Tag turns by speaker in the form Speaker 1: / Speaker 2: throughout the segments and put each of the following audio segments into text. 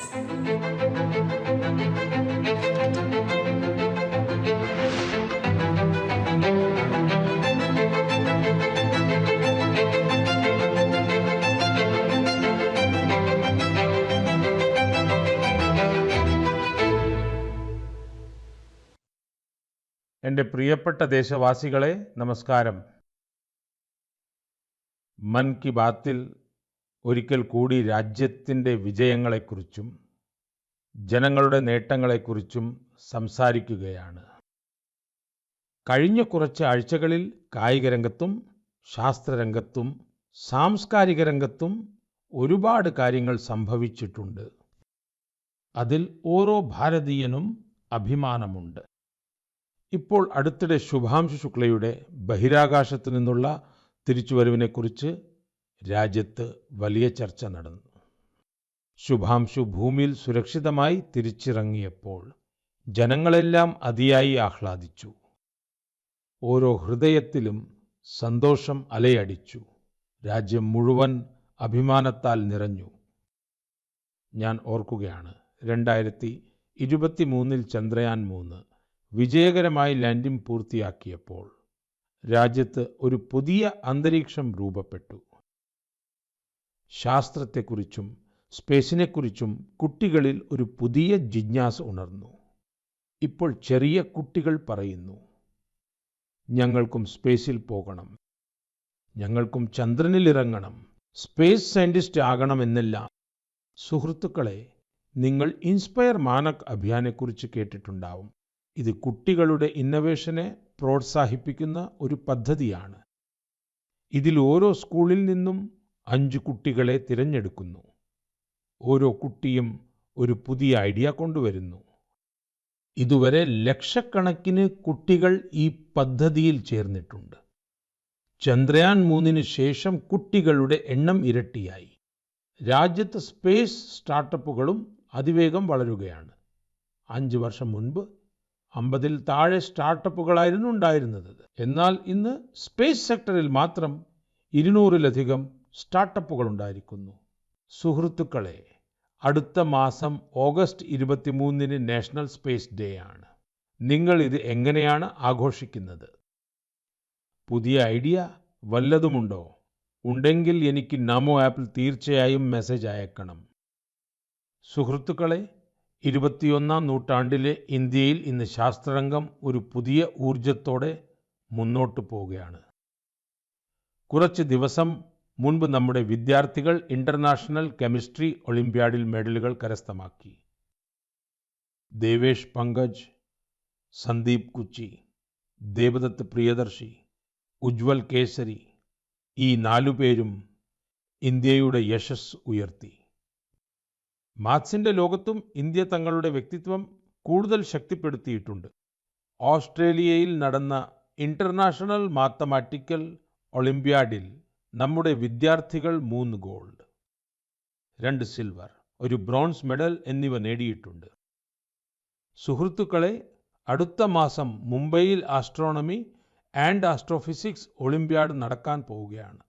Speaker 1: എൻ്റെ പ്രിയപ്പെട്ട ദേശവാസികളെ നമസ്കാരം. മൻ കി ബാത്തിൽ ഒരിക്കൽ കൂടി രാജ്യത്തിൻ്റെ വിജയങ്ങളെക്കുറിച്ചും ജനങ്ങളുടെ നേട്ടങ്ങളെക്കുറിച്ചും സംസാരിക്കുകയാണ്. കഴിഞ്ഞ കുറച്ച് ആഴ്ചകളിൽ കായിക രംഗത്തും ശാസ്ത്രരംഗത്തും സാംസ്കാരിക രംഗത്തും ഒരുപാട് കാര്യങ്ങൾ സംഭവിച്ചിട്ടുണ്ട്. അതിൽ ഓരോ ഭാരതീയനും അഭിമാനമുണ്ട്. ഇപ്പോൾ അടുത്തിടെ ശുഭാംശു ശുക്ലയുടെ ബഹിരാകാശത്തു നിന്നുള്ള തിരിച്ചുവരവിനെക്കുറിച്ച് രാജ്യത്ത് വലിയ ചർച്ച നടന്നു. ശുഭാംശു ഭൂമിയിൽ സുരക്ഷിതമായി തിരിച്ചിറങ്ങിയപ്പോൾ ജനങ്ങളെല്ലാം അതിയായി ആഹ്ലാദിച്ചു. ഓരോ ഹൃദയത്തിലും സന്തോഷം അലയടിച്ചു. രാജ്യം മുഴുവൻ അഭിമാനത്താൽ നിറഞ്ഞു. ഞാൻ ഓർക്കുകയാണ്, 2023 ചന്ദ്രയാൻ 3 വിജയകരമായി ലാൻഡിംഗ് പൂർത്തിയാക്കിയപ്പോൾ രാജ്യത്ത് ഒരു പുതിയ അന്തരീക്ഷം രൂപപ്പെട്ടു. ശാസ്ത്രത്തെക്കുറിച്ചും സ്പേസിനെക്കുറിച്ചും കുട്ടികളിൽ ഒരു പുതിയ ജിജ്ഞാസ ഉണർന്നു. ഇപ്പോൾ ചെറിയ കുട്ടികൾ പറയുന്നു, ഞങ്ങൾക്കും സ്പേസിൽ പോകണം, ഞങ്ങൾക്കും ചന്ദ്രനിലിറങ്ങണം, സ്പേസ് സയന്റിസ്റ്റ് ആകണമെന്നെല്ലാം. സുഹൃത്തുക്കളെ, നിങ്ങൾ ഇൻസ്പയർ മാനക് അഭിയാനെക്കുറിച്ച് കേട്ടിട്ടുണ്ടാവും. ഇത് കുട്ടികളുടെ ഇന്നൊവേഷനെ പ്രോത്സാഹിപ്പിക്കുന്ന ഒരു പദ്ധതിയാണ്. ഇതിൽ ഓരോ സ്കൂളിൽ നിന്നും 5 കുട്ടികളെ തിരഞ്ഞെടുക്കുന്നു. ഓരോ കുട്ടിയും ഒരു പുതിയ ഐഡിയ കൊണ്ടുവരുന്നു. ഇതുവരെ ലക്ഷക്കണക്കിന് കുട്ടികൾ ഈ പദ്ധതിയിൽ ചേർന്നിട്ടുണ്ട്. ചന്ദ്രയാൻ 3 ശേഷം കുട്ടികളുടെ എണ്ണം ഇരട്ടിയായി. രാജ്യത്ത് സ്പേസ് സ്റ്റാർട്ടപ്പുകളും അതിവേഗം വളരുകയാണ്. 5 വർഷം മുൻപ് 50-ൽ താഴെ സ്റ്റാർട്ടപ്പുകളായിരുന്നു ഉണ്ടായിരുന്നത്. എന്നാൽ ഇന്ന് സ്പേസ് സെക്ടറിൽ മാത്രം 200-ലധികം സ്റ്റാർട്ടപ്പുകൾ ഉണ്ടായിരിക്കുന്നു. സുഹൃത്തുക്കളെ, അടുത്ത മാസം ഓഗസ്റ്റ് 23 നാഷണൽ സ്പേസ് ഡേ ആണ്. നിങ്ങൾ ഇത് എങ്ങനെയാണ് ആഘോഷിക്കുന്നത്? പുതിയ ഐഡിയ വല്ലതുമുണ്ടോ? ഉണ്ടെങ്കിൽ എനിക്ക് നമോ ആപ്പിൽ തീർച്ചയായും മെസ്സേജ് അയക്കണം. സുഹൃത്തുക്കളെ, 21-ാം നൂറ്റാണ്ടിലെ ഇന്ത്യയിൽ ഇന്ന് ശാസ്ത്രരംഗം ഒരു പുതിയ ഊർജത്തോടെ മുന്നോട്ട് പോവുകയാണ്. കുറച്ച് ദിവസം മുൻപ് നമ്മുടെ വിദ്യാർത്ഥികൾ ഇന്റർനാഷണൽ കെമിസ്ട്രി ഒളിമ്പ്യാഡിൽ മെഡലുകൾ കരസ്ഥമാക്കി. ദേവേഷ് പങ്കജ്, സന്ദീപ് കുച്ചി, ദേവദത്ത് പ്രിയദർശി, ഉജ്വൽ കേസരി, ഈ 4 പേരും ഇന്ത്യയുടെ യശസ് ഉയർത്തി. മാത്സിന്റെ ലോകത്തും ഇന്ത്യ തങ്ങളുടെ വ്യക്തിത്വം കൂടുതൽ ശക്തിപ്പെടുത്തിയിട്ടുണ്ട്. ഓസ്ട്രേലിയയിൽ നടന്ന ഇന്റർനാഷണൽ മാത്തമാറ്റിക്കൽ ഒളിമ്പ്യാഡിൽ നമ്മുടെ വിദ്യാർത്ഥികൾ 3 ഗോൾഡ്, 2 സിൽവർ, 1 ബ്രോൺസ് മെഡൽ എന്നിവ നേടിയിട്ടുണ്ട്. സുഹൃത്തുക്കളെ, അടുത്ത മാസം മുംബൈയിൽ ആസ്ട്രോണമി ആൻഡ് ആസ്ട്രോഫിസിക്സ് ഒളിമ്പ്യാഡ് നടക്കാൻ പോവുകയാണ്.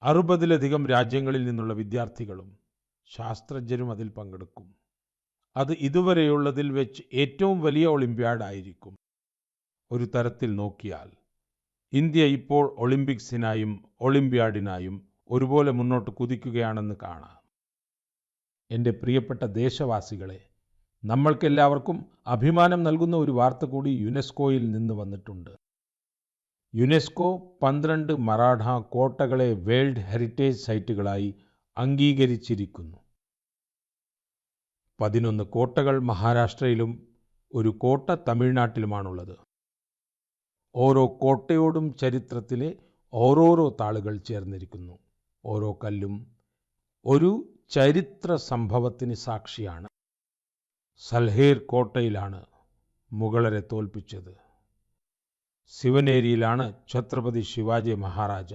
Speaker 1: 60-ലധികം രാജ്യങ്ങളിൽ നിന്നുള്ള വിദ്യാർത്ഥികളും ശാസ്ത്രജ്ഞരും അതിൽ പങ്കെടുക്കും. അത് ഇതുവരെയുള്ളതിൽ വെച്ച് ഏറ്റവും വലിയ ഒളിമ്പ്യാഡ് ആയിരിക്കും. ഒരു തരത്തിൽ നോക്കിയാൽ ഇന്ത്യ ഇപ്പോൾ ഒളിമ്പിക്സിനായും ഒളിമ്പ്യാഡിനായും ഒരുപോലെ മുന്നോട്ട് കുതിക്കുകയാണെന്ന് കാണാം. എൻ്റെ പ്രിയപ്പെട്ട ദേശവാസികളെ, നമ്മൾക്കെല്ലാവർക്കും അഭിമാനം നൽകുന്ന ഒരു വാർത്ത കൂടി യുനെസ്കോയിൽ നിന്ന് വന്നിട്ടുണ്ട്. യുനെസ്കോ 12 മറാഠ കോട്ടകളെ വേൾഡ് ഹെറിറ്റേജ് സൈറ്റുകളായി അംഗീകരിച്ചിരിക്കുന്നു. 11 കോട്ടകൾ മഹാരാഷ്ട്രയിലും 1 കോട്ട തമിഴ്നാട്ടിലുമാണുള്ളത്. ഓരോ കോട്ടയോടും ചരിത്രത്തിലെ ഓരോരോ താളുകൾ ചേർന്നിരിക്കുന്നു. ഓരോ കല്ലും ഒരു ചരിത്ര സംഭവത്തിന് സാക്ഷിയാണ്. സൽഹേർ കോട്ടയിലാണ് മുഗളരെ തോൽപ്പിച്ചത്. ശിവനേരിയിലാണ് ഛത്രപതി ശിവാജി മഹാരാജ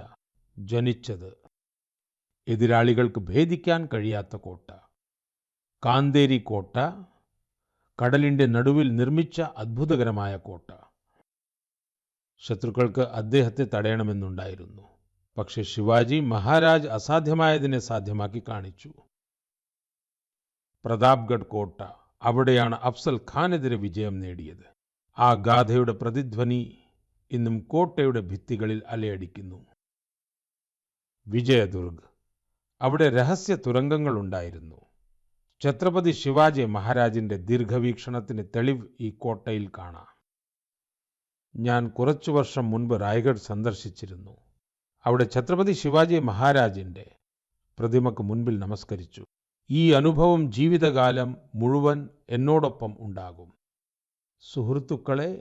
Speaker 1: ജനിച്ചത്. എതിരാളികൾക്ക് ഭേദിക്കാൻ കഴിയാത്ത കോട്ട. കാന്തേരി കോട്ട കടലിന്റെ നടുവിൽ നിർമ്മിച്ച അത്ഭുതകരമായ കോട്ട. ശത്രുക്കൾക്ക് അദ്ദേഹത്തെ തടയണമെന്നുണ്ടായിരുന്നു. പക്ഷേ ശിവാജി മഹാരാജ് അസാധ്യമായതിനെ സാധ്യമാക്കി കാണിച്ചു. പ്രതാപ്ഗഡ് കോട്ട, അവിടെയാണ് അഫ്സൽ ഖാനെതിരെ വിജയം നേടിയത്. ആ ഗാഥയുടെ പ്രതിധ്വനി ഇന്നും കോട്ടയുടെ ഭിത്തികളിൽ അലയടിക്കുന്നു. വിജയദുർഗ്, അവിടെ രഹസ്യ തുരങ്കങ്ങൾ ഉണ്ടായിരുന്നു. ഛത്രപതി ശിവാജി മഹാരാജിന്റെ ദീർഘവീക്ഷണത്തിന് തെളിവ് ഈ കോട്ടയിൽ കാണാം. ഞാൻ കുറച്ചു വർഷം മുൻപ് റായ്ഗഡ് സന്ദർശിച്ചിരുന്നു. അവിടെ ഛത്രപതി ശിവാജി മഹാരാജിന്റെ പ്രതിമക്ക് മുൻപിൽ നമസ്കരിച്ചു. ഈ അനുഭവം ജീവിതകാലം മുഴുവൻ എന്നോടൊപ്പം ഉണ്ടാകും. സുഹൃത്തുക്കളെ,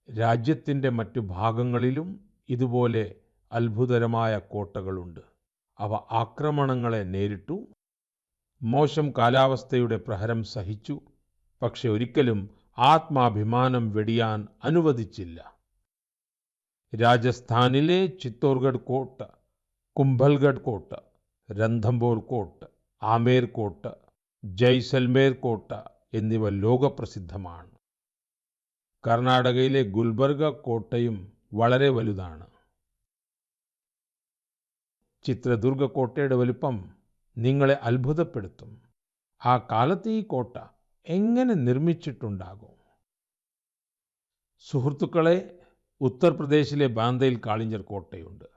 Speaker 1: രാജ്യത്തിൻ്റെ മറ്റു ഭാഗങ്ങളിലും ഇതുപോലെ അത്ഭുതകരമായ കോട്ടകളുണ്ട്. അവ ആക്രമണങ്ങളെ നേരിട്ടു, മോശം കാലാവസ്ഥയുടെ പ്രഹരം സഹിച്ചു, പക്ഷെ ഒരിക്കലും ആത്മാഭിമാനം വെടിയാൻ അനുവദിച്ചില്ല. രാജസ്ഥാനിലെ ചിത്തോർഗഡ് കോട്ട, കുംഭൽഗഡ് കോട്ട, രൺഥംബോർ കോട്ട, ആമേർ കോട്ട, ജയ്സൽമേർ കോട്ട എന്നിവ ലോകപ്രസിദ്ധമാണ്. കർണാടകയിലെ ഗുൽബർഗ കോട്ടയും വളരെ വലുതാണ്. ചിത്രദുർഗ കോട്ടയുടെ വലുപ്പം നിങ്ങളെ അത്ഭുതപ്പെടുത്തും. ആ കാലത്ത് ഈ കോട്ട എങ്ങനെ നിർമ്മിച്ചിട്ടുണ്ടാകും? സുഹൃത്തുക്കളെ, ഉത്തർപ്രദേശിലെ ബാന്തയിൽ കാളിഞ്ചർ കോട്ടയുണ്ട്.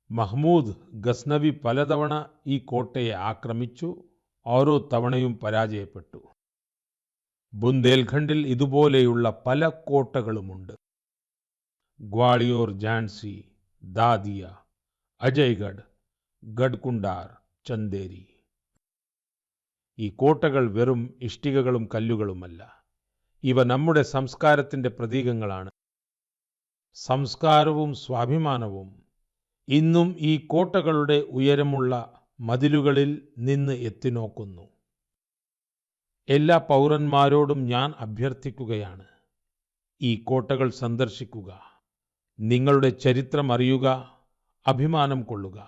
Speaker 1: മഹ്മൂദ് ഗസ്നവി പലതവണ ഈ കോട്ടയെ ആക്രമിച്ചു, ഓരോ തവണയും പരാജയപ്പെട്ടു. ബുന്ദേൽഖണ്ഡിൽ ഇതുപോലെയുള്ള പല കോട്ടകളുമുണ്ട്. ഗ്വാളിയോർ, ഝാൻസി, ദാദിയ, അജയ്ഗഡ്, ഗഡ്കുണ്ടാർ, ചന്ദേരി. ഈ കോട്ടകൾ വെറും ഇഷ്ടികകളും കല്ലുകളുമല്ല. ഇവ നമ്മുടെ സംസ്കാരത്തിന്റെ പ്രതീകങ്ങളാണ്. സംസ്കാരവും സ്വാഭിമാനവും ഇന്നും ഈ കോട്ടകളുടെ ഉയരമുള്ള മതിലുകളിൽ നിന്ന് എത്തിനോക്കുന്നു. എല്ലാ പൗരന്മാരോടും ഞാൻ അഭ്യർത്ഥിക്കുകയാണ്, ഈ കോട്ടകൾ സന്ദർശിക്കുക, നിങ്ങളുടെ ചരിത്രം അറിയുക, അഭിമാനം കൊള്ളുക.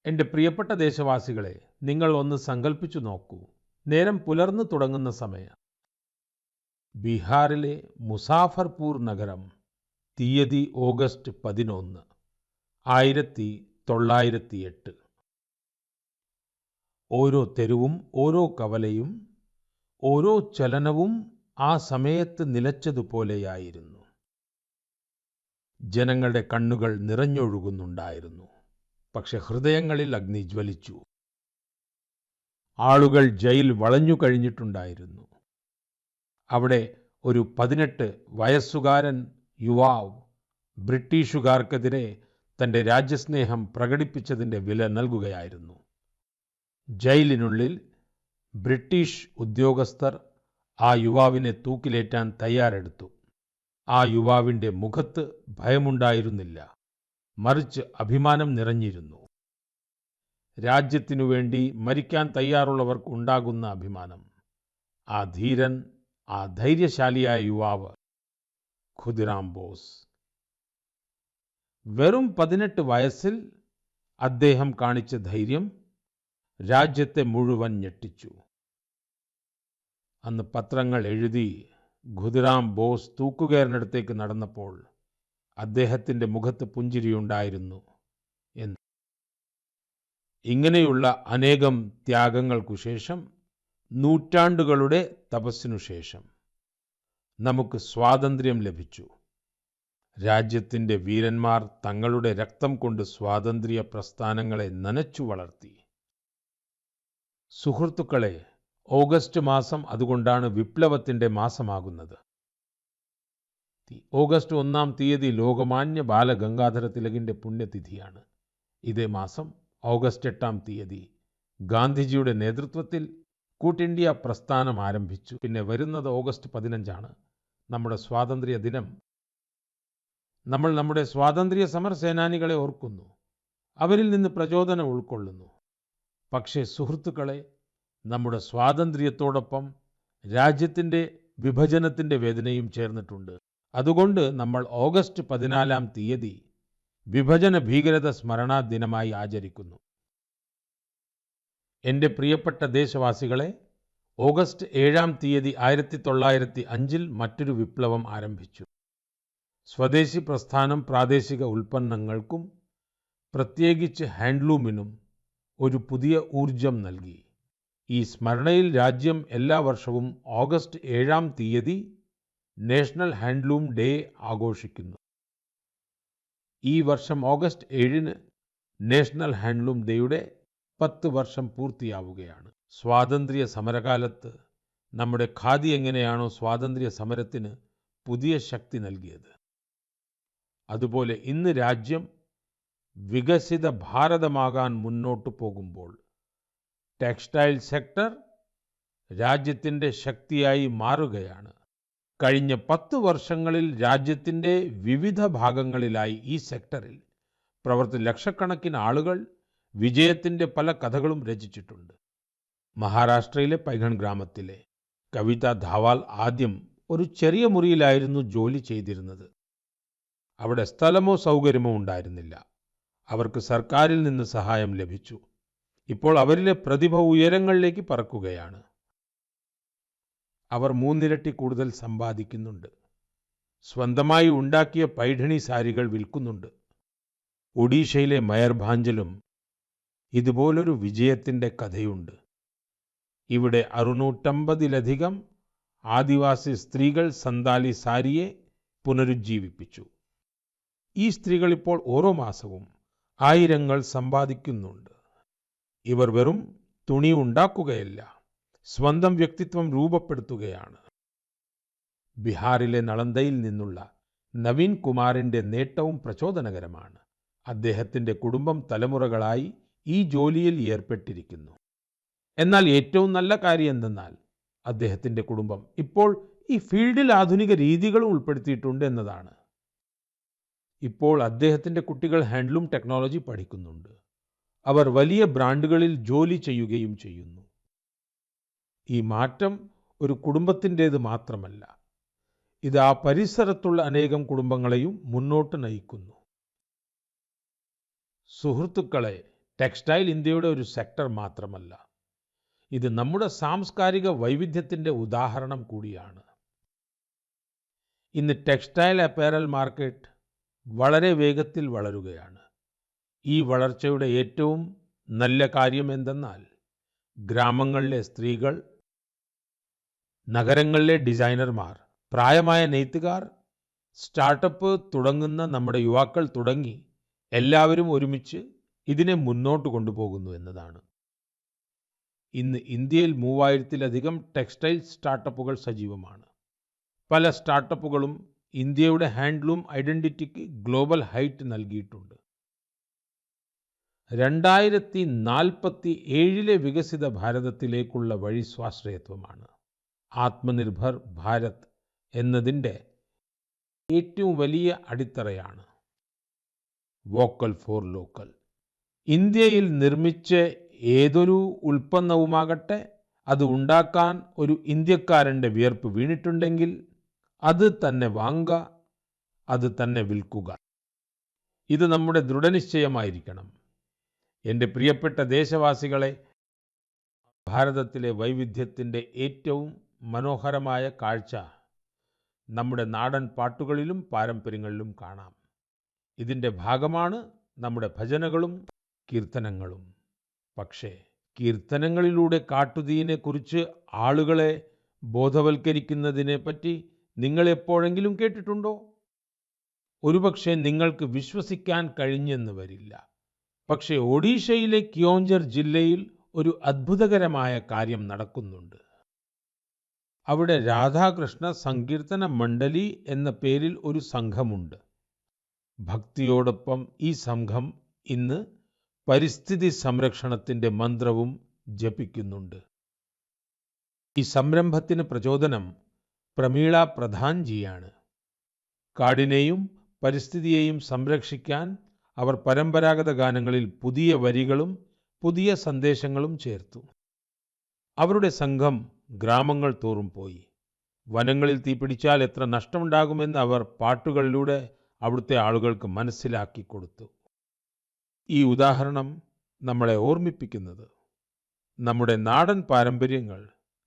Speaker 1: എൻ്റെ പ്രിയപ്പെട്ട ദേശവാസികളെ, നിങ്ങൾ ഒന്ന് സങ്കല്പിച്ചു നോക്കൂ. നേരം പുലർന്നു തുടങ്ങുന്ന സമയം. ബീഹാറിലെ മുസാഫർപൂർ നഗരം, തീയതി ഓഗസ്റ്റ് 11, 1908. ഓരോ തെരുവും, ഓരോ കവലയും, ഓരോ ചലനവും ആ സമയത്ത് നിലച്ചതുപോലെയായിരുന്നു. ജനങ്ങളുടെ കണ്ണുകൾ നിറഞ്ഞൊഴുകുന്നുണ്ടായിരുന്നു. പക്ഷെ ഹൃദയങ്ങളിൽ അഗ്നി ജ്വലിച്ചു. ആളുകൾ ജയിൽ വളഞ്ഞു കഴിഞ്ഞിട്ടുണ്ടായിരുന്നു. അവിടെ ഒരു 18 വയസ്സുകാരൻ യുവാവ് ബ്രിട്ടീഷുകാർക്കെതിരെ തൻ്റെ രാജ്യസ്നേഹം പ്രകടിപ്പിച്ചതിൻ്റെ വില നൽകുകയായിരുന്നു. ജയിലിനുള്ളിൽ ബ്രിട്ടീഷ് ഉദ്യോഗസ്ഥർ ആ യുവാവിനെ തൂക്കിലേറ്റാൻ തയ്യാറെടുത്തു. ആ യുവാവിൻ്റെ മുഖത്ത് ഭയമുണ്ടായിരുന്നില്ല, മറിച്ച് അഭിമാനം നിറഞ്ഞിരുന്നു. രാജ്യത്തിനു വേണ്ടി മരിക്കാൻ തയ്യാറുള്ളവർക്ക് ഉണ്ടാകുന്ന അഭിമാനം. ആ ധീരൻ, ആ ധൈര്യശാലിയായ യുവാവ് ഖുദിറാം ബോസ്. വെറും 18 വയസ്സിൽ അദ്ദേഹം കാണിച്ച ധൈര്യം രാജ്യത്തെ മുഴുവൻ ഞെട്ടിച്ചു. അന്ന് പത്രങ്ങൾ എഴുതി, ഖുദിറാം ബോസ് തൂക്കുകയറിനടുത്തേക്ക് നടന്നപ്പോൾ അദ്ദേഹത്തിൻ്റെ മുഖത്ത് പുഞ്ചിരിയുണ്ടായിരുന്നു എന്ന്. ഇങ്ങനെയുള്ള അനേകം ത്യാഗങ്ങൾക്കു ശേഷം, നൂറ്റാണ്ടുകളുടെ തപസ്സിനു ശേഷം നമുക്ക് സ്വാതന്ത്ര്യം ലഭിച്ചു. രാജ്യത്തിൻ്റെ വീരന്മാർ തങ്ങളുടെ രക്തം കൊണ്ട് സ്വാതന്ത്ര്യ പ്രസ്ഥാനങ്ങളെ നനച്ചു വളർത്തി. സുഹൃത്തുക്കളെ, ഓഗസ്റ്റ് മാസം അതുകൊണ്ടാണ് വിപ്ലവത്തിൻ്റെ മാസമാകുന്നത്. ഓഗസ്റ്റ് 1-ാം തീയതി ലോകമാന്യ ബാലഗംഗാധര തിലകിൻ്റെ പുണ്യതിഥിയാണ്. ഇതേ മാസം ഓഗസ്റ്റ് 8-ാം തീയതി ഗാന്ധിജിയുടെ നേതൃത്വത്തിൽ ക്വിറ്റ് ഇന്ത്യ പ്രസ്ഥാനം ആരംഭിച്ചു. പിന്നെ വരുന്നത് ഓഗസ്റ്റ് 15-ആണ്, നമ്മുടെ സ്വാതന്ത്ര്യ ദിനം. നമ്മൾ നമ്മുടെ സ്വാതന്ത്ര്യ സമര സേനാനികളെ ഓർക്കുന്നു, അവരിൽ നിന്ന് പ്രചോദനം ഉൾക്കൊള്ളുന്നു. പക്ഷേ സുഹൃത്തുക്കളെ, നമ്മുടെ സ്വാതന്ത്ര്യത്തോടൊപ്പം രാജ്യത്തിൻ്റെ വിഭജനത്തിൻ്റെ വേദനയും ചേർന്നിട്ടുണ്ട്. അതുകൊണ്ട് നമ്മൾ ഓഗസ്റ്റ് 14-ാം തീയതി വിഭജന ഭീകരത സ്മരണാ ദിനമായി ആചരിക്കുന്നു. എൻ്റെ പ്രിയപ്പെട്ട ദേശവാസികളെ, ഓഗസ്റ്റ് 7-ാം തീയതി 1905-ൽ മറ്റൊരു വിപ്ലവം ആരംഭിച്ചു. സ്വദേശി പ്രസ്ഥാനം പ്രാദേശിക ഉൽപ്പന്നങ്ങൾക്കും പ്രത്യേകിച്ച് ഹാൻഡ്ലൂമിനും ഒരു പുതിയ ഊർജം നൽകി. ഈ സ്മരണയിൽ രാജ്യം എല്ലാ വർഷവും ഓഗസ്റ്റ് 7-ാം തീയതി നാഷണൽ ഹാൻഡ്ലൂം ഡേ ആഘോഷിക്കുന്നു. ഈ വർഷം ഓഗസ്റ്റ് 7-ന് നാഷണൽ ഹാൻഡ്ലൂം ഡേയുടെ 10 വർഷം പൂർത്തിയാവുകയാണ്. സ്വാതന്ത്ര്യ സമരകാലത്ത് നമ്മുടെ ഖാദി എങ്ങനെയാണോ സ്വാതന്ത്ര്യ സമരത്തിന് പുതിയ ശക്തി നൽകിയത്, അതുപോലെ ഇന്ന് രാജ്യം വികസിത ഭാരതമാകാൻ മുന്നോട്ടു പോകുമ്പോൾ ടെക്സ്റ്റൈൽ സെക്ടർ രാജ്യത്തിൻ്റെ ശക്തിയായി മാറുകയാണ്. കഴിഞ്ഞ 10 വർഷങ്ങളിൽ രാജ്യത്തിൻ്റെ വിവിധ ഭാഗങ്ങളിലായി ഈ സെക്ടറിൽ പ്രവർത്തി ലക്ഷക്കണക്കിന് ആളുകൾ വിജയത്തിൻ്റെ പല കഥകളും രചിച്ചിട്ടുണ്ട്. മഹാരാഷ്ട്രയിലെ പൈഘൺ ഗ്രാമത്തിലെ കവിത ധാവാൽ ആദ്യം ഒരു ചെറിയ മുറിയിലായിരുന്നു ജോലി ചെയ്തിരുന്നത്. അവിടെ സ്ഥലമോ സൗകര്യമോ ഉണ്ടായിരുന്നില്ല. അവർക്ക് സർക്കാരിൽ നിന്ന് സഹായം ലഭിച്ചു. ഇപ്പോൾ അവരിലെ പ്രതിഭ ഉയരങ്ങളിലേക്ക് പറക്കുകയാണ്. അവർ 3 ഇരട്ടി കൂടുതൽ സമ്പാദിക്കുന്നുണ്ട്. സ്വന്തമായി ഉണ്ടാക്കിയ പൈഠണി സാരികൾ വിൽക്കുന്നുണ്ട്. ഒഡീഷയിലെ മയർഭാഞ്ചലും ഇതുപോലൊരു വിജയത്തിൻ്റെ കഥയുണ്ട്. ഇവിടെ 650-ലധികം ആദിവാസി സ്ത്രീകൾ സന്താലി സാരിയെ പുനരുജ്ജീവിപ്പിച്ചു. ഈ സ്ത്രീകൾ ഇപ്പോൾ ഓരോ മാസവും ആയിരങ്ങൾ സമ്പാദിക്കുന്നുണ്ട്. ഇവർ വെറും തുണി ഉണ്ടാക്കുകയല്ല, സ്വന്തം വ്യക്തിത്വം രൂപപ്പെടുത്തുകയാണ്. ബീഹാറിലെ നളന്ദയിൽ നിന്നുള്ള നവീൻ കുമാറിന്റെ നേട്ടവും പ്രചോദനകരമാണ്. അദ്ദേഹത്തിന്റെ കുടുംബം തലമുറകളായി ഈ ജോലിയിൽ ഏർപ്പെട്ടിരിക്കുന്നു. എന്നാൽ ഏറ്റവും നല്ല കാര്യം എന്തെന്നാൽ അദ്ദേഹത്തിന്റെ കുടുംബം ഇപ്പോൾ ഈ ഫീൽഡിൽ ആധുനിക രീതികൾ ഉൾപ്പെടുത്തിയിട്ടുണ്ട് എന്നതാണ്. ഇപ്പോൾ അദ്ദേഹത്തിന്റെ കുട്ടികൾ ഹാൻഡ്ലൂം ടെക്നോളജി പഠിക്കുന്നുണ്ട്. അവർ വലിയ ബ്രാൻഡുകളിൽ ജോലി ചെയ്യുകയും ചെയ്യുന്നു. ഈ മാറ്റം ഒരു കുടുംബത്തിൻ്റേത് മാത്രമല്ല, ഇത് ആ പരിസരത്തുള്ള അനേകം കുടുംബങ്ങളെയും മുന്നോട്ട് നയിക്കുന്നു. സുഹൃത്തുക്കളെ, ടെക്സ്റ്റൈൽ ഇന്ത്യയുടെ ഒരു സെക്ടർ മാത്രമല്ല, ഇത് നമ്മുടെ സാംസ്കാരിക വൈവിധ്യത്തിൻ്റെ ഉദാഹരണം കൂടിയാണ്. ഇന്ന് ടെക്സ്റ്റൈൽ അപ്പാരൽ മാർക്കറ്റ് വളരെ വേഗത്തിൽ വളരുകയാണ്. ഈ വളർച്ചയുടെ ഏറ്റവും നല്ല കാര്യം എന്തെന്നാൽ ഗ്രാമങ്ങളിലെ സ്ത്രീകൾ, നഗരങ്ങളിലെ ഡിസൈനർമാർ, പ്രായമായ നെയ്ത്തുകാർ, സ്റ്റാർട്ടപ്പ് തുടങ്ങുന്ന നമ്മുടെ യുവാക്കൾ തുടങ്ങി എല്ലാവരും ഒരുമിച്ച് ഇതിനെ മുന്നോട്ട് കൊണ്ടുപോകുന്നു എന്നതാണ്. ഇന്ന് ഇന്ത്യയിൽ 3000-ലധികം ടെക്സ്റ്റൈൽ സ്റ്റാർട്ടപ്പുകൾ സജീവമാണ്. പല സ്റ്റാർട്ടപ്പുകളും ഇന്ത്യയുടെ ഹാൻഡ്ലൂം ഐഡന്റിറ്റിക്ക് ഗ്ലോബൽ ഹൈറ്റ് നൽകിയിട്ടുണ്ട്. 2047-ലെ വികസിത ഭാരതത്തിലേക്കുള്ള വഴി സ്വാശ്രയത്വമാണ്. ആത്മനിർഭർ ഭാരത് എന്നതിൻ്റെ ഏറ്റവും വലിയ അടിത്തറയാണ് വോക്കൽ ഫോർ ലോക്കൽ. ഇന്ത്യയിൽ നിർമ്മിച്ച ഏതൊരു ഉൽപ്പന്നവുമാകട്ടെ, അത് ഉണ്ടാക്കാൻ ഒരു ഇന്ത്യക്കാരൻ്റെ വിയർപ്പ് വീണിട്ടുണ്ടെങ്കിൽ അത് തന്നെ വാങ്ങുക, അത് തന്നെ വിൽക്കുക. ഇത് നമ്മുടെ ദൃഢനിശ്ചയമായിരിക്കണം. എൻ്റെ പ്രിയപ്പെട്ട ദേശവാസികളെ, ഭാരതത്തിലെ വൈവിധ്യത്തിൻ്റെ ഏറ്റവും മനോഹരമായ കാഴ്ച നമ്മുടെ നാടൻ പാട്ടുകളിലും പാരമ്പര്യങ്ങളിലും കാണാം. ഇതിൻ്റെ ഭാഗമാണ് നമ്മുടെ ഭജനകളും കീർത്തനങ്ങളും. പക്ഷേ കീർത്തനങ്ങളിലൂടെ കാട്ടുതീയിനെക്കുറിച്ച് ആളുകളെ ബോധവൽക്കരിക്കുന്നതിനെപ്പറ്റി നിങ്ങൾ എപ്പോഴെങ്കിലും കേട്ടിട്ടുണ്ടോ? ഒരുപക്ഷെ നിങ്ങൾക്ക് വിശ്വസിക്കാൻ കഴിഞ്ഞെന്ന് വരില്ല. പക്ഷേ ഒഡീഷയിലെ കിയോഞ്ചർ ജില്ലയിൽ ഒരു അത്ഭുതകരമായ കാര്യം നടക്കുന്നുണ്ട്. അവിടെ രാധാകൃഷ്ണ സങ്കീർത്തന മണ്ഡലി എന്ന പേരിൽ ഒരു സംഘമുണ്ട്. ഭക്തിയോടൊപ്പം ഈ സംഘം ഇന്ന് പരിസ്ഥിതി സംരക്ഷണത്തിൻ്റെ മന്ത്രവും ജപിക്കുന്നുണ്ട്. ഈ സംരംഭത്തിന് പ്രചോദനം പ്രമീള പ്രധാൻജിയാണ്. കാടിനെയും പരിസ്ഥിതിയെയും സംരക്ഷിക്കാൻ അവർ പരമ്പരാഗത ഗാനങ്ങളിൽ പുതിയ വരികളും പുതിയ സന്ദേശങ്ങളും ചേർത്തു. അവരുടെ സംഘം ഗ്രാമങ്ങൾ തോറും പോയി. വനങ്ങളിൽ തീപിടിച്ചാൽ എത്ര നഷ്ടമുണ്ടാകുമെന്ന് അവർ പാട്ടുകളിലൂടെ അവിടുത്തെ ആളുകൾക്ക് മനസ്സിലാക്കി കൊടുത്തു. ഈ ഉദാഹരണം നമ്മളെ ഓർമ്മിപ്പിക്കുന്നത് നമ്മുടെ നാടൻ പാരമ്പര്യങ്ങൾ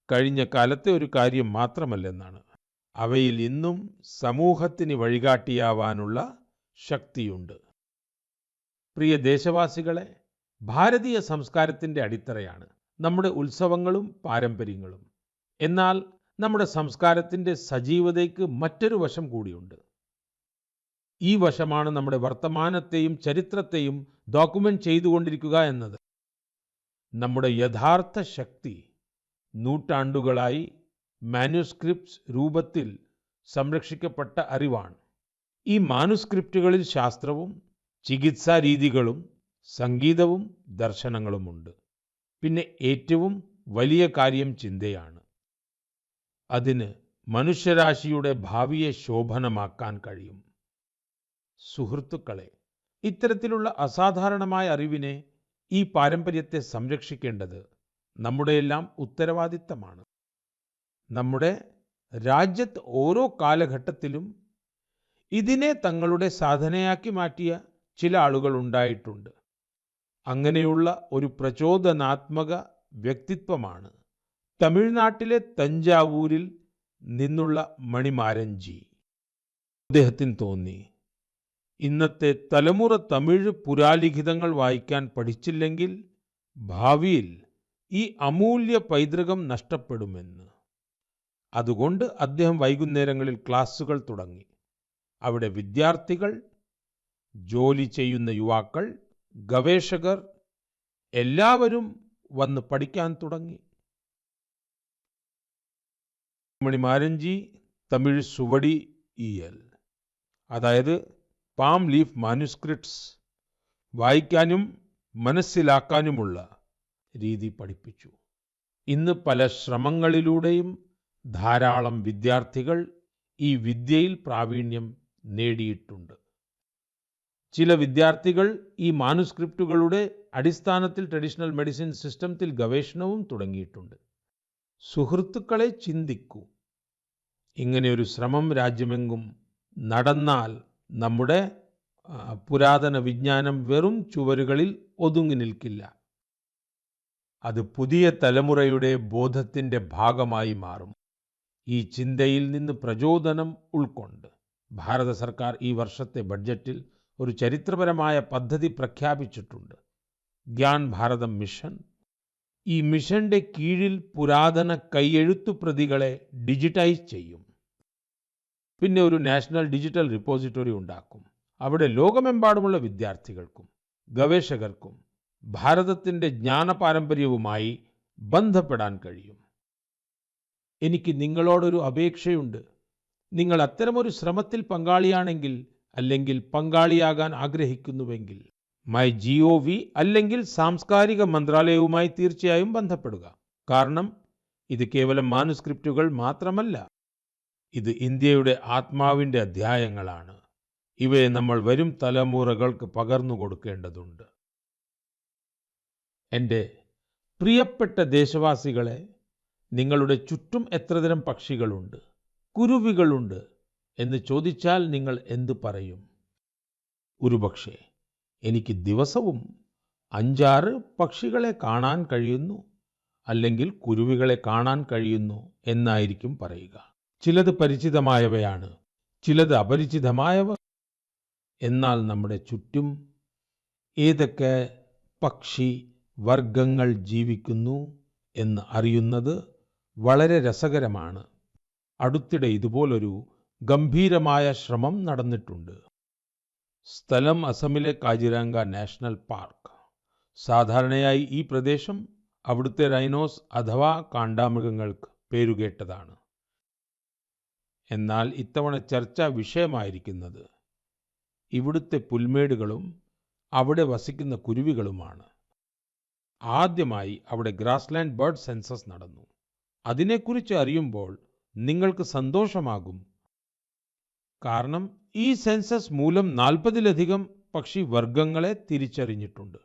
Speaker 1: കഴിഞ്ഞ കാലത്തെ ഒരു കാര്യം മാത്രമല്ലെന്നാണ്. അവയിൽ ഇന്നും സമൂഹത്തിന് വഴികാട്ടിയാവാനുള്ള ശക്തിയുണ്ട്. പ്രിയ ദേശവാസികളെ, ഭാരതീയ സംസ്കാരത്തിൻ്റെ അടിത്തറയാണ് നമ്മുടെ ഉത്സവങ്ങളും പാരമ്പര്യങ്ങളും. എന്നാൽ നമ്മുടെ സംസ്കാരത്തിന്റെ സജീവതയ്ക്ക് മറ്റൊരു വശം കൂടിയുണ്ട്. ഈ വശമാണ് നമ്മുടെ വർത്തമാനത്തെയും ചരിത്രത്തെയും ഡോക്യുമെന്റ് ചെയ്തുകൊണ്ടിരിക്കുക എന്നത്. നമ്മുടെ യഥാർത്ഥ ശക്തി നൂറ്റാണ്ടുകളായി മാനുസ്ക്രിപ്റ്റ്സ് രൂപത്തിൽ സംരക്ഷിക്കപ്പെട്ട അറിവാണ്. ഈ മാനുസ്ക്രിപ്റ്റുകളിൽ ശാസ്ത്രവും ചികിത്സാ രീതികളും സംഗീതവും ദർശനങ്ങളുമുണ്ട്. പിന്നെ ഏറ്റവും വലിയ കാര്യം ചിന്തയാണ്. അതിന് മനുഷ്യരാശിയുടെ ഭാവിയെ ശോഭനമാക്കാൻ കഴിയും. സുഹൃത്തുക്കളെ, ഇത്തരത്തിലുള്ള അസാധാരണമായ അറിവിനെ, ഈ പാരമ്പര്യത്തെ സംരക്ഷിക്കേണ്ടത് നമ്മുടെയെല്ലാം ഉത്തരവാദിത്തമാണ്. നമ്മുടെ രാജ്യത്ത് ഓരോ കാലഘട്ടത്തിലും ഇതിനെ തങ്ങളുടെ സാധനയാക്കി മാറ്റിയ ചില ആളുകൾ ഉണ്ടായിട്ടുണ്ട്. അങ്ങനെയുള്ള ഒരു പ്രചോദനാത്മക വ്യക്തിത്വമാണ് തമിഴ്നാട്ടിലെ തഞ്ചാവൂരിൽ നിന്നുള്ള മണിമാരൻജി. അദ്ദേഹത്തിന് തോന്നി, ഇന്നത്തെ തലമുറ തമിഴ് പുരാലിഖിതങ്ങൾ വായിക്കാൻ പഠിച്ചില്ലെങ്കിൽ ഭാവിയിൽ ഈ അമൂല്യ പൈതൃകം നഷ്ടപ്പെടുമെന്ന്. അതുകൊണ്ട് അദ്ദേഹം വൈകുന്നേരങ്ങളിൽ ക്ലാസുകൾ തുടങ്ങി. അവിടെ വിദ്യാർത്ഥികൾ, ജോലി ചെയ്യുന്ന യുവാക്കൾ, ഗവേഷകർ എല്ലാവരും വന്ന് പഠിക്കാൻ തുടങ്ങി. മണിമാരൻജി തമിഴ് സുവടി ഇയൽ, അതായത് പാം ലീഫ് മാനുസ്ക്രിപ്റ്റ്സ് വായിക്കാനും മനസ്സിലാക്കാനുമുള്ള രീതി പഠിപ്പിച്ചു. ഇന്ന് പല ശ്രമങ്ങളിലൂടെയും ധാരാളം വിദ്യാർത്ഥികൾ ഈ വിദ്യയിൽ പ്രാവീണ്യം നേടിയിട്ടുണ്ട്. ചില വിദ്യാർത്ഥികൾ ഈ മാനുസ്ക്രിപ്റ്റുകളുടെ അടിസ്ഥാനത്തിൽ ട്രഡീഷണൽ മെഡിസിൻ സിസ്റ്റത്തിൽ ഗവേഷണവും തുടങ്ങിയിട്ടുണ്ട്. സുഹൃത്തുക്കളെ, ചിന്തിക്കൂ. ഇങ്ങനെയൊരു ശ്രമം രാജ്യമെങ്ങും നടന്നാൽ നമ്മുടെ പുരാതന വിജ്ഞാനം വെറും ചുവരുകളിൽ ഒതുങ്ങി നിൽക്കില്ല. അത് പുതിയ തലമുറയുടെ ബോധത്തിന്റെ ഭാഗമായി മാറും. ഈ ചിന്തയിൽ നിന്ന് പ്രചോദനം ഉൾക്കൊണ്ട് ഭാരത സർക്കാർ ഈ വർഷത്തെ ബഡ്ജറ്റിൽ ഒരു ചരിത്രപരമായ പദ്ധതി പ്രഖ്യാപിച്ചിട്ടുണ്ട്, ഗ്യാൻ ഭാരതം മിഷൻ. ഈ മിഷന്റെ കീഴിൽ പുരാതന കൈയെഴുത്തു പ്രതികളെ ഡിജിറ്റൈസ് ചെയ്യും. പിന്നെ ഒരു നാഷണൽ ഡിജിറ്റൽ റിപ്പോസിറ്ററി ഉണ്ടാക്കും. അവിടെ ലോകമെമ്പാടുമുള്ള വിദ്യാർത്ഥികൾക്കും ഗവേഷകർക്കും ഭാരതത്തിന്റെ ജ്ഞാനപാരമ്പര്യവുമായി ബന്ധപ്പെടാൻ കഴിയും. എനിക്ക് നിങ്ങളോടൊരു അപേക്ഷയുണ്ട്. നിങ്ങൾ അത്തരമൊരു ശ്രമത്തിൽ പങ്കാളിയാണെങ്കിൽ, അല്ലെങ്കിൽ പങ്കാളിയാകാൻ ആഗ്രഹിക്കുന്നുവെങ്കിൽ, MyGov അല്ലെങ്കിൽ സാംസ്കാരിക മന്ത്രാലയവുമായി തീർച്ചയായും ബന്ധപ്പെടുക. കാരണം ഇത് കേവലം മാനുസ്ക്രിപ്റ്റുകൾ മാത്രമല്ല, ഇത് ഇന്ത്യയുടെ ആത്മാവിന്റെ അധ്യായങ്ങളാണ്. ഇവയെ നമ്മൾ വരും തലമുറകൾക്ക് പകർന്നു കൊടുക്കേണ്ടതുണ്ട്. എൻ്റെ പ്രിയപ്പെട്ട ദേശവാസികളെ, നിങ്ങളുടെ ചുറ്റും എത്രതരം പക്ഷികളുണ്ട്, കുരുവികളുണ്ട് എന്ന് ചോദിച്ചാൽ നിങ്ങൾ എന്തു പറയും? ഒരുപക്ഷേ എനിക്ക് ദിവസവും 5-6 പക്ഷികളെ കാണാൻ കഴിയുന്നു, അല്ലെങ്കിൽ കുരുവികളെ കാണാൻ കഴിയുന്നു എന്നായിരിക്കും പറയുക. ചിലത് പരിചിതമായവയാണ്, ചിലത് അപരിചിതമായവ. എന്നാൽ നമ്മുടെ ചുറ്റും ഏതൊക്കെ പക്ഷി വർഗങ്ങൾ ജീവിക്കുന്നു എന്ന് അറിയുന്നത് വളരെ രസകരമാണ്. അടുത്തിടെ ഇതുപോലൊരു ഗംഭീരമായ ശ്രമം നടന്നിട്ടുണ്ട്. സ്ഥലം അസമിലെ കാജിരംഗ നാഷണൽ പാർക്ക്. സാധാരണയായി ഈ പ്രദേശം അവിടുത്തെ റൈനോസ് അഥവാ കാണ്ടാമൃഗങ്ങൾക്ക് പേരുകേട്ടതാണ്. എന്നാൽ ഇത്തവണ ചർച്ചാ വിഷയമായിരിക്കുന്നത് ഇവിടുത്തെ പുൽമേടുകളും അവിടെ വസിക്കുന്ന കുരുവികളുമാണ്. ആദ്യമായി അവിടെ ഗ്രാസ്ലാൻഡ് ബേർഡ് സെൻസസ് നടന്നു. അതിനെക്കുറിച്ച് അറിയുമ്പോൾ നിങ്ങൾക്ക് സന്തോഷമാകും. കാരണം ഈ സെൻസസ് മൂലം 40-ലധികം പക്ഷി വർഗങ്ങളെ തിരിച്ചറിഞ്ഞിട്ടുണ്ട്.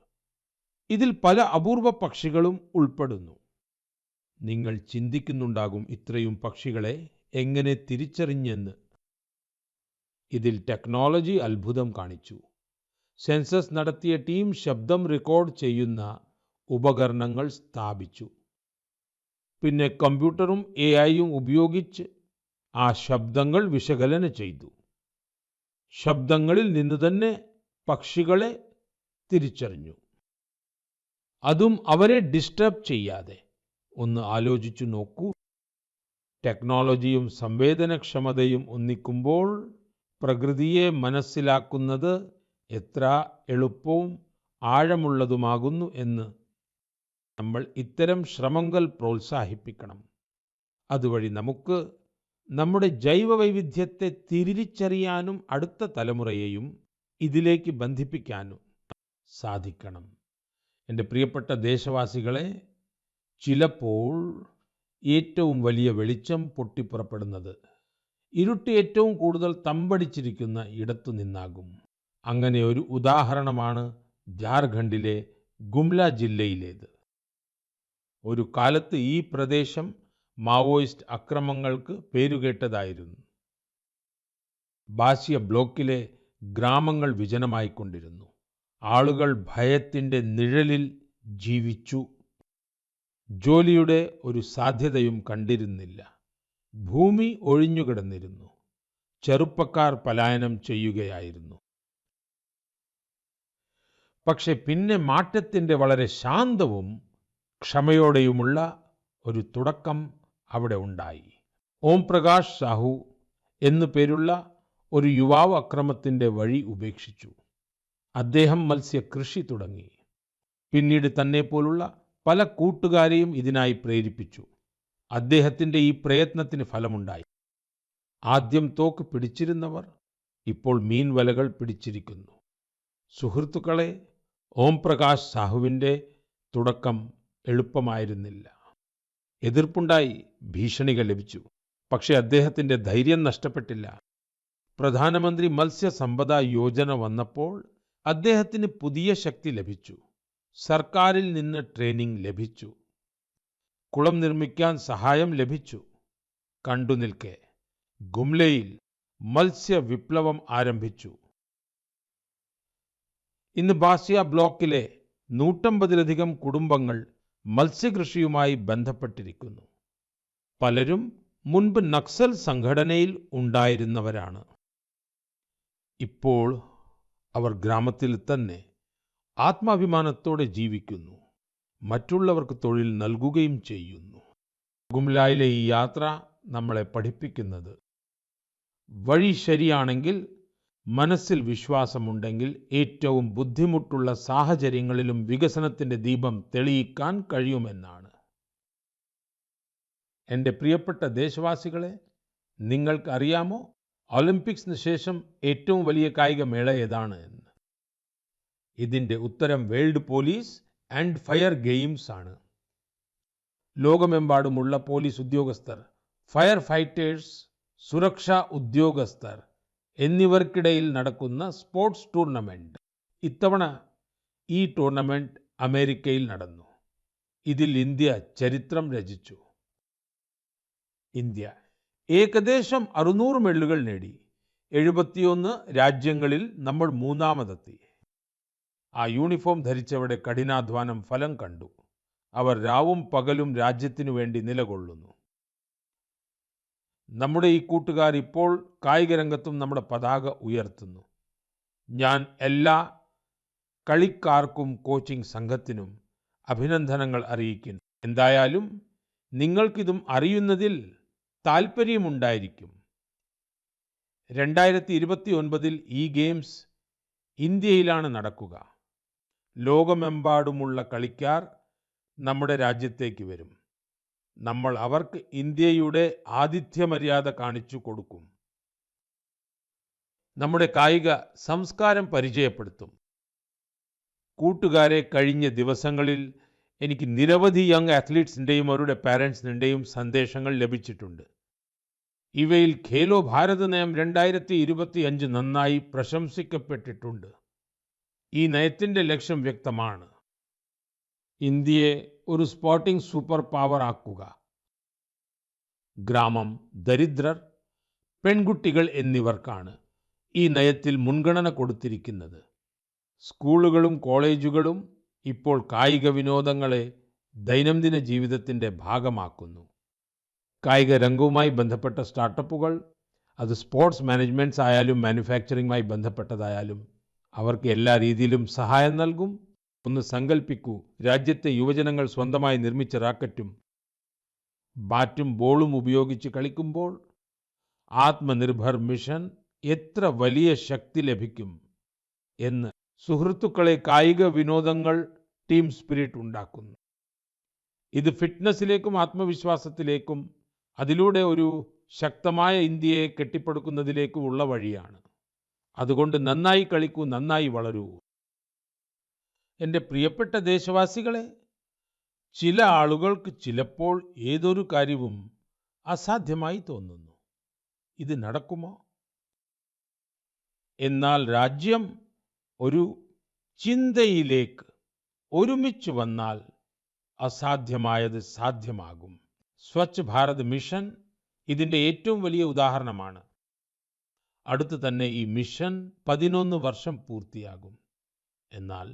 Speaker 1: ഇതിൽ പല അപൂർവ പക്ഷികളും ഉൾപ്പെടുന്നു. നിങ്ങൾ ചിന്തിക്കുന്നുണ്ടാകും, ഇത്രയും പക്ഷികളെ എങ്ങനെ തിരിച്ചറിഞ്ഞെന്ന്. ഇതിൽ ടെക്നോളജി അത്ഭുതം കാണിച്ചു. സെൻസസ് നടത്തിയ ടീം ശബ്ദം റെക്കോർഡ് ചെയ്യുന്ന ഉപകരണങ്ങൾ സ്ഥാപിച്ചു. പിന്നെ കമ്പ്യൂട്ടറും AI-യും ഉപയോഗിച്ച് ആ ശബ്ദങ്ങൾ വിശകലനം ചെയ്തു. ശബ്ദങ്ങളിൽ നിന്ന് തന്നെ പക്ഷികളെ തിരിച്ചറിഞ്ഞു. അതും അവരെ ഡിസ്റ്റർബ് ചെയ്യാതെ. ഒന്ന് ആലോചിച്ചു നോക്കൂ. ടെക്നോളജിയും സംവേദനക്ഷമതയും ഒന്നിക്കുമ്പോൾ പ്രകൃതിയെ മനസ്സിലാക്കുന്നത് എത്ര എളുപ്പവും ആഴമുള്ളതുമാകുന്നു എന്ന് നമ്മൾ ഇത്തരം ശ്രമങ്ങൾ പ്രോത്സാഹിപ്പിക്കണം. അതുവഴി നമുക്ക് നമ്മുടെ ജൈവവൈവിധ്യത്തെ തിരിച്ചറിയാനും അടുത്ത തലമുറയെയും ഇതിലേക്ക് ബന്ധിപ്പിക്കാനും സാധിക്കണം. എൻ്റെ പ്രിയപ്പെട്ട ദേശവാസികളെ, ചിലപ്പോൾ ഏറ്റവും വലിയ വെളിച്ചം പൊട്ടിപ്പുറപ്പെടുന്നത് ഇരുട്ട് ഏറ്റവും കൂടുതൽ തമ്പടിച്ചിരിക്കുന്ന ഇടത്തു നിന്നാകും. അങ്ങനെ ഒരു ഉദാഹരണമാണ് ജാർഖണ്ഡിലെ ഗുംല ജില്ലയിലേത്. ഒരു കാലത്ത് ഈ പ്രദേശം മാവോയിസ്റ്റ് അക്രമങ്ങൾക്ക് പേരുകേട്ടതായിരുന്നു. ബാസിയ ബ്ലോക്കിലെ ഗ്രാമങ്ങൾ വിജനമായിക്കൊണ്ടിരുന്നു. ആളുകൾ ഭയത്തിൻ്റെ നിഴലിൽ ജീവിച്ചു. ജോലിയുടെ ഒരു സാധ്യതയും കണ്ടിരുന്നില്ല. ഭൂമി ഒഴിഞ്ഞുകിടന്നിരുന്നു. ചെറുപ്പക്കാർ പലായനം ചെയ്യുകയായിരുന്നു. പക്ഷെ പിന്നെ മാറ്റത്തിൻ്റെ വളരെ ശാന്തവും ക്ഷമയോടെയുമുള്ള ഒരു തുടക്കം അവിടെ ഉണ്ടായി. ഓം പ്രകാശ് സാഹു എന്നു പേരുള്ള ഒരു യുവാവ് അക്രമത്തിൻ്റെ വഴി ഉപേക്ഷിച്ചു. അദ്ദേഹം മത്സ്യകൃഷി തുടങ്ങി. പിന്നീട് തന്നെപ്പോലുള്ള പല കൂട്ടുകാരെയും ഇതിനായി പ്രേരിപ്പിച്ചു. അദ്ദേഹത്തിൻ്റെ ഈ പ്രയത്നത്തിന് ഫലമുണ്ടായി. ആദ്യം തോക്ക് പിടിച്ചിരുന്നവർ ഇപ്പോൾ മീൻവലകൾ പിടിച്ചിരിക്കുന്നു. സുഹൃത്തുക്കളെ, ഓം പ്രകാശ് സാഹുവിൻ്റെ തുടക്കം എളുപ്പമായിരുന്നില്ല. എതിർപ്പുണ്ടായി, ഭീഷണികൾ ലഭിച്ചു. പക്ഷേ അദ്ദേഹത്തിൻ്റെ ധൈര്യം നഷ്ടപ്പെട്ടില്ല. പ്രധാനമന്ത്രി മത്സ്യസമ്പദ യോജന വന്നപ്പോൾ അദ്ദേഹത്തിന് പുതിയ ശക്തി ലഭിച്ചു. സർക്കാരിൽ നിന്ന് ട്രെയിനിങ് ലഭിച്ചു. കുളം നിർമ്മിക്കാൻ സഹായം ലഭിച്ചു. കണ്ടുനിൽക്കെ ഗുംലയിൽ മത്സ്യവിപ്ലവം ആരംഭിച്ചു. ഇന്ന് ബാസിയ ബ്ലോക്കിലെ 150-ലധികം കുടുംബങ്ങൾ മത്സ്യകൃഷിയുമായി ബന്ധപ്പെട്ടിരിക്കുന്നു. പലരും മുൻപ് നക്സൽ സംഘടനയിൽ ഉണ്ടായിരുന്നവരാണ്. ഇപ്പോൾ അവർ ഗ്രാമത്തിൽ തന്നെ ആത്മാഭിമാനത്തോടെ ജീവിക്കുന്നു. മറ്റുള്ളവർക്ക് തൊഴിൽ നൽകുകയും ചെയ്യുന്നു. ഗുംലയിലെ ഈ യാത്ര നമ്മളെ പഠിപ്പിക്കുന്നത്, വഴി ശരിയാണെങ്കിൽ, മനസ്സിൽ വിശ്വാസമുണ്ടെങ്കിൽ, ഏറ്റവും ബുദ്ധിമുട്ടുള്ള സാഹചര്യങ്ങളിലും വികസനത്തിൻ്റെ ദീപം തെളിയിക്കാൻ കഴിയുമെന്നാണ്. എൻ്റെ പ്രിയപ്പെട്ട ദേശവാസികളെ, നിങ്ങൾക്ക് അറിയാമോ ഒളിമ്പിക്സിന് ശേഷം ഏറ്റവും വലിയ കായികമേള ഏതാണ് എന്ന്? ഇതിൻ്റെ ഉത്തരം world police and fire games ആണ്. ലോകമെമ്പാടുമുള്ള പോലീസ് ഉദ്യോഗസ്ഥർ, ഫയർ ഫൈറ്റേഴ്സ്, സുരക്ഷാ ഉദ്യോഗസ്ഥർ എന്നിവർക്കിടയിൽ നടക്കുന്ന സ്പോർട്സ് ടൂർണമെന്റ്. ഇത്തവണ ഈ ടൂർണമെന്റ് അമേരിക്കയിൽ നടന്നു. ഇതിൽ ഇന്ത്യ ചരിത്രം രചിച്ചു. ഇന്ത്യ ഏകദേശം 600 മെഡലുകൾ നേടി. 71 രാജ്യങ്ങളിൽ നമ്മൾ മൂന്നാമതെത്തി. ആ യൂണിഫോം ധരിച്ചവരുടെ കഠിനാധ്വാനം ഫലം കണ്ടു. അവർ രാവും പകലും രാജ്യത്തിനു വേണ്ടി നിലകൊള്ളുന്നു. നമ്മുടെ ഈ കൂട്ടുകാർ ഇപ്പോൾ കായിക രംഗത്തും നമ്മുടെ പതാക ഉയർത്തുന്നു. ഞാൻ എല്ലാ കളിക്കാർക്കും കോച്ചിംഗ് സംഘത്തിനും അഭിനന്ദനങ്ങൾ അറിയിക്കുന്നു. എന്തായാലും നിങ്ങൾക്കിതും അറിയുന്നതിൽ താൽപ്പര്യമുണ്ടായിരിക്കും. 2029 ഈ ഗെയിംസ് ഇന്ത്യയിലാണ് നടക്കുക. ലോകമെമ്പാടുമുള്ള കളിക്കാർ നമ്മുടെ രാജ്യത്തേക്ക് വരും. നമ്മൾ അവർക്ക് ഇന്ത്യയുടെ ആതിഥ്യമര്യാദ കാണിച്ചു കൊടുക്കും. നമ്മുടെ കായിക സംസ്കാരം പരിചയപ്പെടുത്തും. കൂട്ടുകാരെ, കഴിഞ്ഞ ദിവസങ്ങളിൽ എനിക്ക് നിരവധി യങ് അത്ലീറ്റ്സിൻ്റെയും അവരുടെ പാരൻസിൻ്റെയും സന്ദേശങ്ങൾ ലഭിച്ചിട്ടുണ്ട്. ഇവയിൽ ഖേലോ ഭാരത് നയം 2025 നന്നായി പ്രശംസിക്കപ്പെട്ടിട്ടുണ്ട്. ഈ നയത്തിൻ്റെ ലക്ഷ്യം വ്യക്തമാണ്: ഇന്ത്യയെ ഒരു സ്പോർട്ടിംഗ് സൂപ്പർ പവർ ആക്കുക. ഗ്രാമം, ദരിദ്രർ, പെൺകുട്ടികൾ എന്നിവർക്കാണ് ഈ നയത്തിൽ മുൻഗണന കൊടുത്തിരിക്കുന്നത്. സ്കൂളുകളും കോളേജുകളും ഇപ്പോൾ കായിക വിനോദങ്ങളെ ദൈനംദിന ജീവിതത്തിൻ്റെ ഭാഗമാക്കുന്നു. കായിക രംഗവുമായി ബന്ധപ്പെട്ട സ്റ്റാർട്ടപ്പുകൾ, അത് സ്പോർട്സ് മാനേജ്മെൻറ്റ്സ് ആയാലും മാനുഫാക്ചറിങ്ങുമായി ബന്ധപ്പെട്ടതായാലും, അവർക്ക് എല്ലാ രീതിയിലും സഹായം നൽകും. ഒന്ന് സങ്കൽപ്പിക്കൂ, രാജ്യത്തെ യുവജനങ്ങൾ സ്വന്തമായി നിർമ്മിച്ച റാക്കറ്റും ബാറ്റും ബോളും ഉപയോഗിച്ച് കളിക്കുമ്പോൾ ആത്മനിർഭർ മിഷൻ എത്ര വലിയ ശക്തി ലഭിക്കും എന്ന്. സുഹൃത്തുക്കളെ, കായിക വിനോദങ്ങൾ ടീം സ്പിരിറ്റ് ഉണ്ടാക്കുന്നു. ഇത് ഫിറ്റ്നസിലേക്കും ആത്മവിശ്വാസത്തിലേക്കും അതിലൂടെ ഒരു ശക്തമായ ഇന്ത്യയെ കെട്ടിപ്പടുക്കുന്നതിലേക്കുമുള്ള വഴിയാണ്. അതുകൊണ്ട് നന്നായി കളിക്കൂ, നന്നായി വളരൂ. എൻ്റെ പ്രിയപ്പെട്ട ദേശവാസികളെ, ചില ആളുകൾക്ക് ചിലപ്പോൾ ഏതൊരു കാര്യവും അസാധ്യമായി തോന്നുന്നു. ഇത് നടക്കുമോ? എന്നാൽ രാജ്യം ഒരു ചിന്തയിലേക്ക് ഒരുമിച്ച് വന്നാൽ അസാധ്യമായത് സാധ്യമാകും. സ്വച്ഛ് ഭാരത് മിഷൻ ഇതിൻ്റെ ഏറ്റവും വലിയ ഉദാഹരണമാണ്. അടുത്ത് തന്നെ ഈ മിഷൻ 11 വർഷം പൂർത്തിയാകും. എന്നാൽ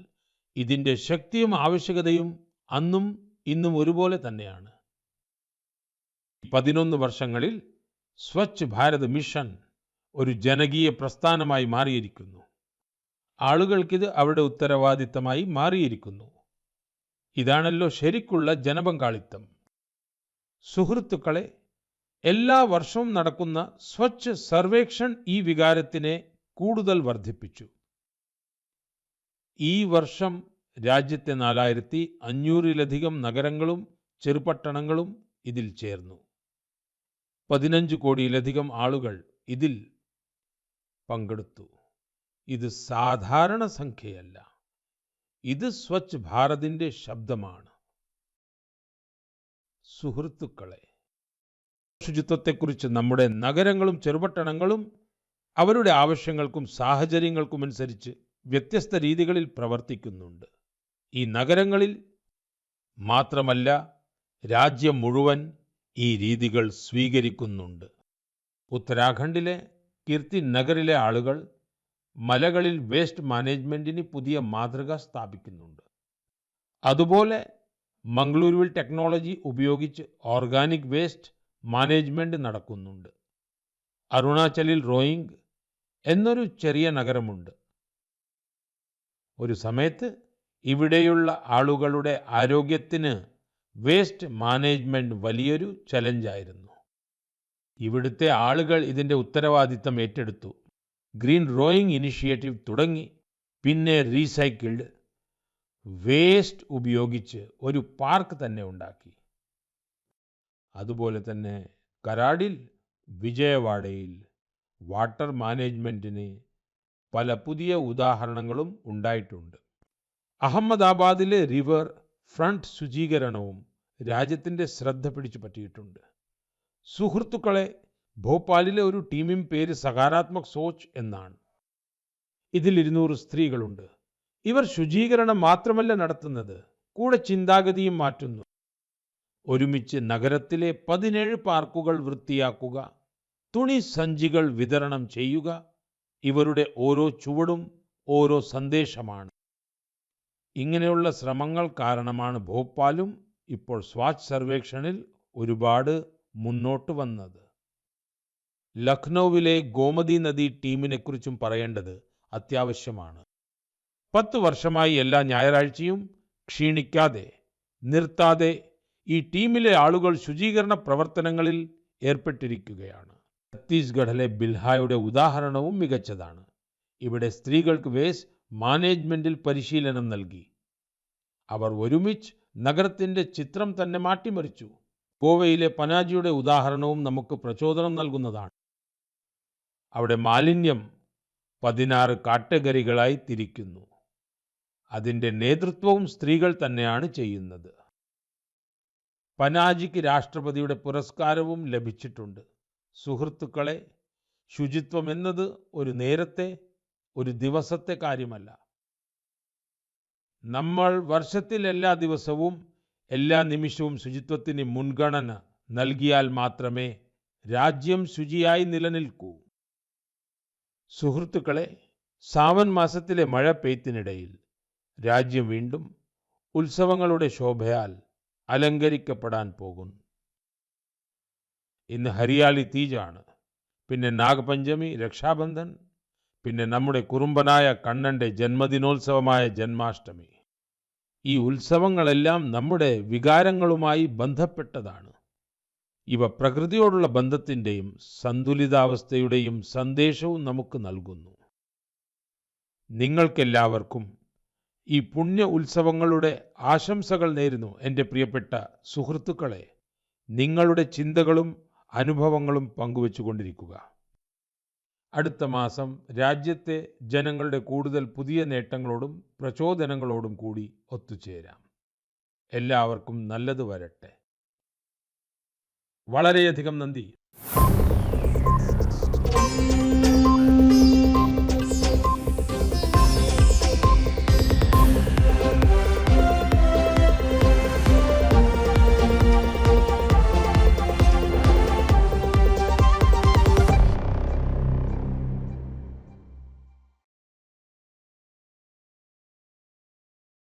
Speaker 1: ഇതിൻ്റെ ശക്തിയും ആവശ്യകതയും അന്നും ഇന്നും ഒരുപോലെ തന്നെയാണ്. 11 വർഷങ്ങളിൽ സ്വച്ഛ് ഭാരത് മിഷൻ ഒരു ജനകീയ പ്രസ്ഥാനമായി മാറിയിരിക്കുന്നു. ആളുകൾക്കിത് അവരുടെ ഉത്തരവാദിത്തമായി മാറിയിരിക്കുന്നു. ഇതാണല്ലോ ശരിക്കുള്ള ജനപങ്കാളിത്തം. സുഹൃത്തുക്കളെ, എല്ലാ വർഷവും നടക്കുന്ന സ്വച്ഛ് സർവേക്ഷൺ ഈ വികാരത്തിനെ കൂടുതൽ വർദ്ധിപ്പിച്ചു. ഈ വർഷം രാജ്യത്തെ 4500-ലധികം നഗരങ്ങളും ചെറുപട്ടണങ്ങളും ഇതിൽ ചേർന്നു. 15 കോടിയിലധികം ആളുകൾ ഇതിൽ പങ്കെടുത്തു. ഇത് സാധാരണ സംഖ്യയല്ല. ഇത് സ്വച്ഛ് ഭാരതിന്റെ ശബ്ദമാണ്. സുഹൃത്തുക്കളെ, ശുചിത്വത്തെക്കുറിച്ച് നമ്മുടെ നഗരങ്ങളും ചെറുപട്ടണങ്ങളും അവരുടെ ആവശ്യങ്ങൾക്കും സാഹചര്യങ്ങൾക്കും അനുസരിച്ച് വ്യത്യസ്ത രീതികളിൽ പ്രവർത്തിക്കുന്നുണ്ട്. ഈ നഗരങ്ങളിൽ മാത്രമല്ല, രാജ്യം മുഴുവൻ ഈ രീതികൾ സ്വീകരിക്കുന്നുണ്ട്. ഉത്തരാഖണ്ഡിലെ കീർത്തി നഗറിലെ ആളുകൾ മലകളിൽ വേസ്റ്റ് മാനേജ്മെന്റിന് പുതിയ മാതൃക സ്ഥാപിക്കുന്നുണ്ട്. അതുപോലെ മംഗളൂരുവിൽ ടെക്നോളജി ഉപയോഗിച്ച് ഓർഗാനിക് വേസ്റ്റ് മാനേജ്മെന്റ് നടക്കുന്നുണ്ട്. അരുണാചലിൽ റോയിങ് എന്നൊരു ചെറിയ നഗരമുണ്ട്. ഒരു സമയത്ത് ഇവിടെയുള്ള ആളുകളുടെ ആരോഗ്യത്തിന് വേസ്റ്റ് മാനേജ്മെന്റ് വലിയൊരു ചലഞ്ചായിരുന്നു. ഇവിടുത്തെ ആളുകൾ ഇതിന്റെ ഉത്തരവാദിത്തം ഏറ്റെടുത്തു. ഗ്രീൻ റോയിങ് ഇനിഷ്യേറ്റീവ് തുടങ്ങി. പിന്നെ റീസൈക്കിൾഡ് വേസ്റ്റ് ഉപയോഗിച്ച് ഒരു പാർക്ക് തന്നെ ഉണ്ടാക്കി. അതുപോലെ തന്നെ കരാഡിൽ, വിജയവാഡയിൽ വാട്ടർ മാനേജ്മെന്റിന് പല പുതിയ ഉദാഹരണങ്ങളും ഉണ്ടായിട്ടുണ്ട്. അഹമ്മദാബാദിലെ റിവർ ഫ്രണ്ട് ശുചീകരണവും രാജ്യത്തിന്റെ ശ്രദ്ധ പിടിച്ചു പറ്റിയിട്ടുണ്ട്. സുഹൃത്തുക്കളെ, ഭോപ്പാലിലെ ഒരു ടീമിൻ പേര് സകാരാത്മക് സോച്ച് എന്നാണ്. ഇതിൽ 200 സ്ത്രീകളുണ്ട്. ഇവർ ശുചീകരണം മാത്രമല്ല നടത്തുന്നത്, കൂടെ ചിന്താഗതിയും മാറ്റുന്നു. ഒരുമിച്ച് നഗരത്തിലെ 17 പാർക്കുകൾ വൃത്തിയാക്കുക, തുണി സഞ്ചികൾ വിതരണം ചെയ്യുക. ഇവരുടെ ഓരോ ചുവടും ഓരോ സന്ദേശമാണ്. ഇങ്ങനെയുള്ള ശ്രമങ്ങൾ കാരണമാണ് ഭോപ്പാലും ഇപ്പോൾ സ്വച്ഛ് സർവേക്ഷണിൽ ഒരുപാട് മുന്നോട്ട് വന്നത്. ലഖ്നൌവിലെ ഗോമതി നദി ടീമിനെ കുറിച്ചും പറയേണ്ടത് അത്യാവശ്യമാണ്. 10 വർഷമായി എല്ലാ ഞായറാഴ്ചയും ക്ഷീണിക്കാതെ, നിർത്താതെ ഈ ടീമിലെ ആളുകൾ ശുചീകരണ പ്രവർത്തനങ്ങളിൽ ഏർപ്പെട്ടിരിക്കുകയാണ്. ഛത്തീസ്ഗഡിലെ ബിൽഹായുടെ ഉദാഹരണവും മികച്ചതാണ്. ഇവിടെ സ്ത്രീകൾക്ക് വേസ്റ്റ് മാനേജ്മെന്റിൽ പരിശീലനം നൽകി. അവർ ഒരുമിച്ച് നഗരത്തിന്റെ ചിത്രം തന്നെ മാറ്റിമറിച്ചു. ഗോവയിലെ പനാജിയുടെ ഉദാഹരണവും നമുക്ക് പ്രചോദനം നൽകുന്നതാണ്. അവിടെ മാലിന്യം 16 കാറ്റഗറികളായി തിരിക്കുന്നു. അതിന്റെ നേതൃത്വവും സ്ത്രീകൾ തന്നെയാണ് ചെയ്യുന്നത്. പനാജിക്ക് രാഷ്ട്രപതിയുടെ പുരസ്കാരവും ലഭിച്ചിട്ടുണ്ട്. സുഹൃത്തുക്കളെ, ശുചിത്വം എന്നത് ഒരു നേരത്തെ, ഒരു ദിവസത്തെ കാര്യമല്ല. നമ്മൾ വർഷത്തിൽ എല്ലാ ദിവസവും, എല്ലാ നിമിഷവും ശുചിത്വത്തിന് മുൻഗണന നൽകിയാൽ മാത്രമേ രാജ്യം ശുചിയായി നിലനിൽക്കൂ. സുഹൃത്തുക്കളെ, സാവൻ മാസത്തിലെ മഴ പെയ്ത്തിനിടയിൽ രാജ്യം വീണ്ടും ഉത്സവങ്ങളുടെ ശോഭയാൽ അലങ്കരിക്കപ്പെടാൻ പോകുന്നു. ഇന്ന് ഹരിയാലി തീജാണ്, പിന്നെ നാഗപഞ്ചമി, രക്ഷാബന്ധൻ, പിന്നെ നമ്മുടെ കുറുമ്പനായ കണ്ണന്റെ ജന്മദിനോത്സവമായ ജന്മാഷ്ടമി. ഈ ഉത്സവങ്ങളെല്ലാം നമ്മുടെ വികാരങ്ങളുമായി ബന്ധപ്പെട്ടതാണ്. ഇവ പ്രകൃതിയോടുള്ള ബന്ധത്തിന്റെയും സന്തുലിതാവസ്ഥയുടെയും സന്ദേശവും നമുക്ക് നൽകുന്നു. നിങ്ങൾക്കെല്ലാവർക്കും ഈ പുണ്യ ഉത്സവങ്ങളുടെ ആശംസകൾ നേരുന്നു. എൻ്റെ പ്രിയപ്പെട്ട സുഹൃത്തുക്കളെ, നിങ്ങളുടെ ചിന്തകളും അനുഭവങ്ങളും പങ്കുവച്ചുകൊണ്ടിരിക്കുക. അടുത്ത മാസം രാജ്യത്തെ ജനങ്ങളുടെ കൂടുതൽ പുതിയ നേട്ടങ്ങളോടും പ്രചോദനങ്ങളോടും കൂടി ഒത്തുചേരാം. എല്ലാവർക്കും നല്ലത് വരട്ടെ. വളരെയധികം നന്ദി.